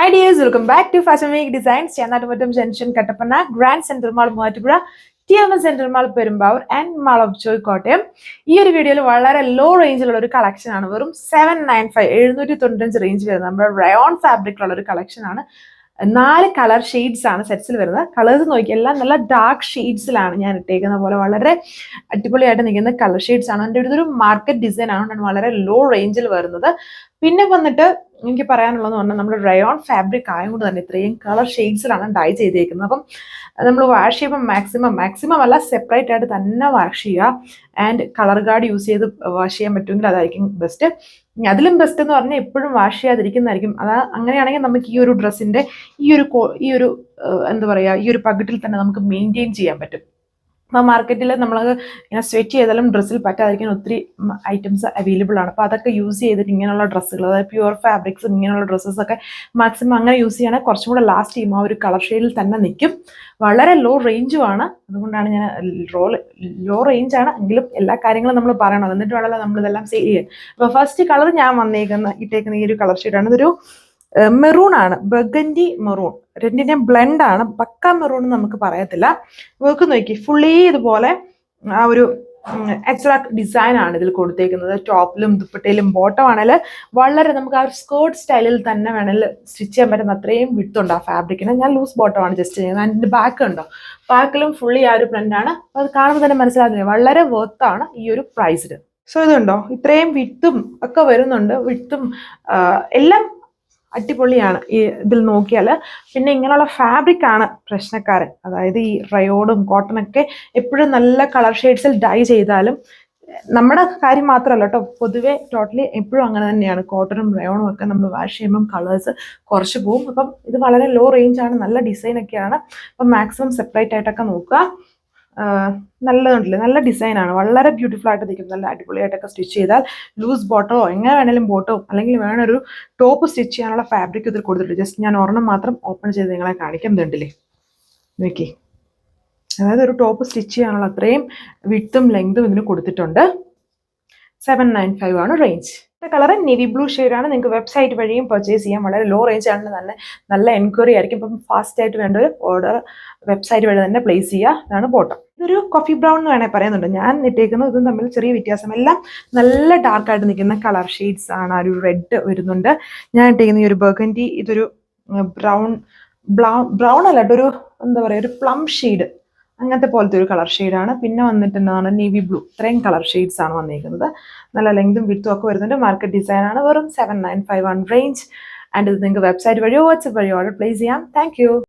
Hi dears, welcome back to Fashion Week Designs. Channatummattum Junction, Kattapanna, Grand Central Mall, Moovattupuzha, TMS Central Mall, Perumbavoor and Mall of Joy, Kottayam. ഈ ഒരു വീഡിയോയിൽ വളരെ law റേഞ്ചിലുള്ള ഒരു collection ആണ്. വെറും 795 795 range വരുന്നത് നമ്മുടെ റയോൺ ഫാബ്രിക്കിലുള്ള ഒരു കളക്ഷൻ ആണ്. 4 കളർ ഷെയ്ഡ്സ് ആണ് സെറ്റ്സിൽ വരുന്നത്. കളേഴ്സ് നോക്കി എല്ലാം നല്ല ഡാർക്ക് ഷെയ്ഡ്സിലാണ് ഞാൻ ഇട്ടേക്കുന്ന പോലെ വളരെ അടിപൊളിയായിട്ട് നിൽക്കുന്ന കളർ ഷെയ്ഡ്സ് ആണ്. എൻ്റെ ഇതൊരു മാർക്കറ്റ് ഡിസൈൻ ആണ്, വളരെ ലോ റേഞ്ചിൽ വരുന്നത്. പിന്നെ വന്നിട്ട് എനിക്ക് പറയാനുള്ളതെന്ന് പറഞ്ഞാൽ നമ്മുടെ റയോൺ ഫാബ്രിക് ആയതുകൊണ്ട് തന്നെ ഇത്രയും കളർ ഷെയ്ഡ്സിലാണ് ഡൈ ചെയ്തേക്കുന്നത്. അപ്പം നമ്മൾ വാഷ് ചെയ്യുമ്പോൾ മാക്സിമം അല്ല സെപ്പറേറ്റ് ആയിട്ട് തന്നെ വാഷ് ചെയ്യുക. ആൻഡ് കളർ ഗാർഡ് യൂസ് ചെയ്ത് വാഷ് ചെയ്യാൻ പറ്റുമെങ്കിൽ അതായിരിക്കും ബെസ്റ്റ്. അതിലും ബെസ്റ്റ് എന്ന് പറഞ്ഞാൽ എപ്പോഴും വാഷ് ചെയ്യാതിരിക്കുന്നതായിരിക്കും. അങ്ങനെയാണെങ്കിൽ നമുക്ക് ഈ ഒരു ഡ്രസ്സിൻ്റെ ഈ ഒരു എന്താ പറയുക, ഈ ഒരു പകിട്ടിൽ തന്നെ നമുക്ക് മെയിൻറ്റെയിൻ ചെയ്യാൻ പറ്റും. അപ്പോൾ മാർക്കറ്റിൽ നമ്മൾ ഇങ്ങനെ സ്വെറ്റ് ചെയ്താലും ഡ്രസ്സിൽ പറ്റാതിരിക്കാൻ ഒത്തിരി ഐറ്റംസ് അവൈലബിൾ ആണ്. അപ്പോൾ അതൊക്കെ യൂസ് ചെയ്തിട്ട് ഇങ്ങനെയുള്ള ഡ്രസ്സുകൾ, അതായത് പ്യുവർ ഫാബ്രിക്സ് ഇങ്ങനെയുള്ള ഡ്രസ്സസൊക്കെ മാക്സിമം അങ്ങനെ യൂസ് ചെയ്യുകയാണെങ്കിൽ കുറച്ചും കൂടെ ലാസ്റ്റ് ചെയ്യും, ആ ഒരു കളർ ഷെയ്ഡിൽ തന്നെ നിൽക്കും. വളരെ ലോ റേഞ്ചുമാണ്, അതുകൊണ്ടാണ് ഞാൻ ലോ റേഞ്ചാണ് എങ്കിലും എല്ലാ കാര്യങ്ങളും നമ്മൾ പറയണം, എന്നിട്ട് വേണമല്ലോ നമ്മളിതെല്ലാം സെയിൽ ചെയ്യാൻ. അപ്പോൾ ഫസ്റ്റ് കളർ ഞാൻ ഇട്ടേക്കുന്ന ഈ ഒരു കളർ ഷെയ്ഡാണ്. ഇതൊരു മെറൂൺ ആണ്, ബർഗൻഡി മെറൂൺ. രണ്ടിൻ്റെയും ബ്ലെൻഡ് ആണ്, പക്ക മെറൂൺ നമുക്ക് പറയത്തില്ല. വർക്ക് നോക്കി ഫുള്ളി ഇതുപോലെ ആ ഒരു എക്സ്ട്രാ ഡിസൈൻ ആണ് ഇതിൽ കൊടുത്തേക്കുന്നത്. ടോപ്പിലും ദുപ്പട്ടയിലും ബോട്ടം ആണെങ്കിൽ വളരെ നമുക്ക് ആ ഒരു സ്കേർട്ട് സ്റ്റൈലിൽ തന്നെ വേണമെങ്കിൽ സ്റ്റിച്ച് ചെയ്യാൻ പറ്റുന്ന അത്രയും വിട്ടുണ്ട് ആ ഫാബ്രിക്കിന്. ഞാൻ ലൂസ് ബോട്ടം ആണ് ജസ്റ്റ് ചെയ്യുന്നത്. അതിൻ്റെ ബാക്ക് ഉണ്ടോ, ബാക്കിലും ഫുള്ളി ആ ഒരു പ്രിന്റ് ആണ്. അപ്പോൾ അത് കാണുമ്പോൾ തന്നെ മനസ്സിലാകുന്നില്ല, വളരെ വർത്താണ് ഈ ഒരു പ്രൈസിൽ. സോ ഇതുണ്ടോ, ഇത്രയും വിട്ടും ഒക്കെ വരുന്നുണ്ട്. വിട്ടും എല്ലാം അടിപൊളിയാണ് ഈ ഇതിൽ നോക്കിയാൽ. പിന്നെ ഇങ്ങനെയുള്ള ഫാബ്രിക് ആണ് പ്രശ്നക്കാരൻ, അതായത് ഈ റയോണും കോട്ടണൊക്കെ എപ്പോഴും നല്ല കളർ ഷെയ്ഡ്സിൽ ഡൈ ചെയ്താലും നമ്മുടെ കാര്യം മാത്രമല്ല കേട്ടോ, പൊതുവെ ടോട്ടലി എപ്പോഴും അങ്ങനെ തന്നെയാണ്. കോട്ടണും റയോണും ഒക്കെ നമ്മൾ വാഷ് ചെയ്യുമ്പം കളേഴ്സ് കുറച്ച് പോകും. അപ്പം ഇത് വളരെ ലോ റേഞ്ചാണ്, നല്ല ഡിസൈനൊക്കെയാണ്. അപ്പം മാക്സിമം സെപ്പറേറ്റ് ആയിട്ടൊക്കെ നോക്കുക. നല്ലതുണ്ടല്ലേ, നല്ല ഡിസൈനാണ്, വളരെ ബ്യൂട്ടിഫുൾ ആയിട്ട് നിൽക്കും. നല്ല അടിപൊളിയായിട്ടൊക്കെ സ്റ്റിച്ച് ചെയ്താൽ ലൂസ് ബോട്ടോ എങ്ങനെ വേണേലും ബോട്ടോ അല്ലെങ്കിൽ വേണൊരു ടോപ്പ് സ്റ്റിച്ച് ചെയ്യാനുള്ള ഫാബ്രിക് ഇതിൽ കൊടുത്തിട്ടുണ്ട്. ജസ്റ്റ് ഞാൻ ഒരെണ്ണം മാത്രം ഓപ്പൺ ചെയ്ത് നിങ്ങളെ കാണിക്കുന്നുണ്ടല്ലേ, നോക്കി. അതായത് ഒരു ടോപ്പ് സ്റ്റിച്ച് ചെയ്യാനുള്ള അത്രയും വിഡ്ത്തും ലെങ്തും ഇതിന് കൊടുത്തിട്ടുണ്ട്. 795 ആണ് റേഞ്ച്. കളർ നേവി ബ്ലൂ ഷെയ്ഡാണ്. നിങ്ങൾക്ക് വെബ്സൈറ്റ് വഴിയും പർച്ചേസ് ചെയ്യാം. വളരെ ലോ റേഞ്ച് ആണ്, നല്ല എൻക്വയറി ആയിരിക്കും. ഇപ്പം ഫാസ്റ്റ് ആയിട്ട് വേണ്ട ഒരു ഓർഡർ വെബ്സൈറ്റ് വഴി തന്നെ പ്ലേസ് ചെയ്യുക. ഇതാണ് ബോട്ടം. ഇതൊരു കോഫി ബ്രൗൺ എന്ന് വേണേൽ പറയുന്നുണ്ട്. ഞാൻ ഇട്ടേക്കുന്നത് ഇതും തമ്മിൽ ചെറിയ വ്യത്യാസം. എല്ലാം നല്ല ഡാർക്കായിട്ട് നിൽക്കുന്ന കളർ ഷെയ്ഡ്സ് ആണ്. ഒരു റെഡ് വരുന്നുണ്ട്. ഞാൻ ഇട്ടേക്കുന്ന ഈ ഒരു ബർഗൻഡി, ഇതൊരു ബ്രൗൺ അല്ല, ഒരു എന്താ പറയുക, ഒരു പ്ലം ഷെയ്ഡ് അങ്ങനത്തെ പോലത്തെ ഒരു കളർ ഷെയ്ഡാണ്. പിന്നെ വന്നിട്ട് എന്താണ്, നേവി ബ്ലൂ. ഇത്രയും കളർ ഷെയ്ഡ്സ് ആണ് വന്നിരിക്കുന്നത്. നല്ല ലെങ്തും വിഡ്ത്തും ഒക്കെ വരുന്നുണ്ട്. മാർക്കറ്റ് ഡിസൈൻ ആണ്. വെറും 795 റേഞ്ച്. ആൻഡ് ഇത് നിങ്ങൾക്ക് വെബ്സൈറ്റ് വഴിയോ വാട്സ്ആപ്പ് വഴിയോ ഓർഡർ പ്ലേസ് ചെയ്യാം. Thank you.